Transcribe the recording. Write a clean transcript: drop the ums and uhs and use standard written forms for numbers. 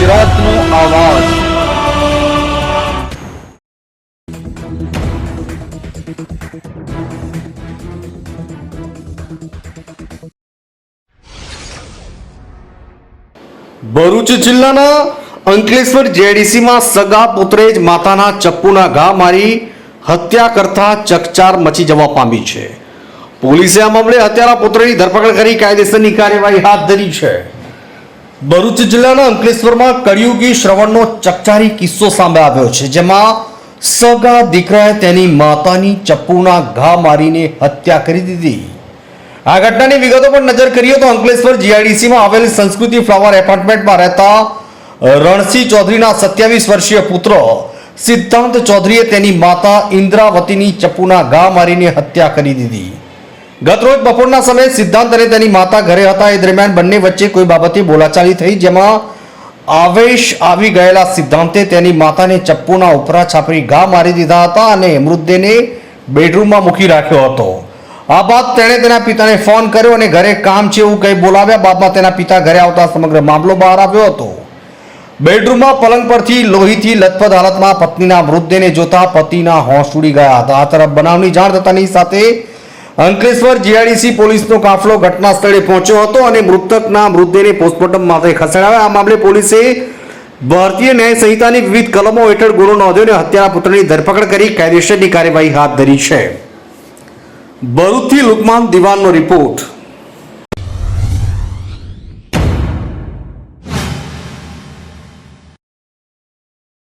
ગુજરાતનો આવાજ। ભરૂચ જિલ્લાના અંકલેશ્વર જેડીસીમાં સગા પુત્રે જ માતાના ચપ્પુના ઘા મારી હત્યા કરતા ચકચાર મચી જવા પામી છે। પોલીસે આ મામલે હત્યારા પુત્રની ધરપકડ કરી કાયદેસરની કાર્યવાહી હાથ ધરી છે। ભરૂચ જિલ્લાના અંકલેશ્વરમાં કળિયુગી શ્રવણનો ચકચારી કિસ્સો સામે આવ્યો છે, જેમાં સગા દીકરાએ તેની માતાની ચપ્પુના ઘા મારીને હત્યા કરી દીધી। આ ઘટનાની વિગતો પર નજર કરીએ તો અંકલેશ્વર જીઆઈડીસીમાં આવેલ સંસ્કૃતિ ફ્લાવર એપાર્ટમેન્ટમાં રહેતા રણસિંહ ચૌધરીના 27 વર્ષીય પુત્ર સિદ્ધાંત ચૌધરીએ તેની માતા ઇન્દ્રાવતીની ચપ્પુના ઘા મારીને હત્યા કરી દીધી। ગતરોજ બપોરના સમયે સિદ્ધાંત અને તેની માતા ઘરે હતા। એ દરમિયાન બંને વચ્ચે કોઈ બાબતે બોલાચાલી થઈ, જેમાં આવેશ આવી ગયેલા સિદ્ધાંતે તેની માતાને ચપ્પુના ઉપરા છાપરી ઘા મારી દીધા હતા અને મૃતદેહને બેડરૂમમાં મૂકી રાખ્યો હતો। આ બાદ તેણે તેના પિતાને ફોન કર્યો અને ઘરે કામ છે એવું કહી બોલાવ્યા। બાદમાં તેના પિતા ઘરે આવતા સમગ્ર મામલો બહાર આવ્યો હતો। બેડરૂમમાં પલંગ પરથી લોહીથી લથપથ હાલતમાં પત્નીના મૃતદેહને જોતા પતિના હોશ ઉડી ગયા હતા। આ તરફ બનાવની જાણ થતાની સાથે અંકલેશ્વર જીઆઈડીસી પોલીસનો કાફલો ઘટના સ્થળે પહોંચ્યો હતો અને મૃતકના મૃતદેહને પોસ્ટમોર્ટમ માટે ખસેડાવ્યા। આ મામલે પોલીસે ભારતીય ન્યાય સંહિતાની વિવિધ કલમો હેઠળ ગુનો નોંધ્યો અને હત્યારા પુત્રની ધરપકડ કરી કાયદેસરની કાર્યવાહી હાથ ધરી છે। ભરૂચથી લુકમાન દિવાનનો રિપોર્ટ।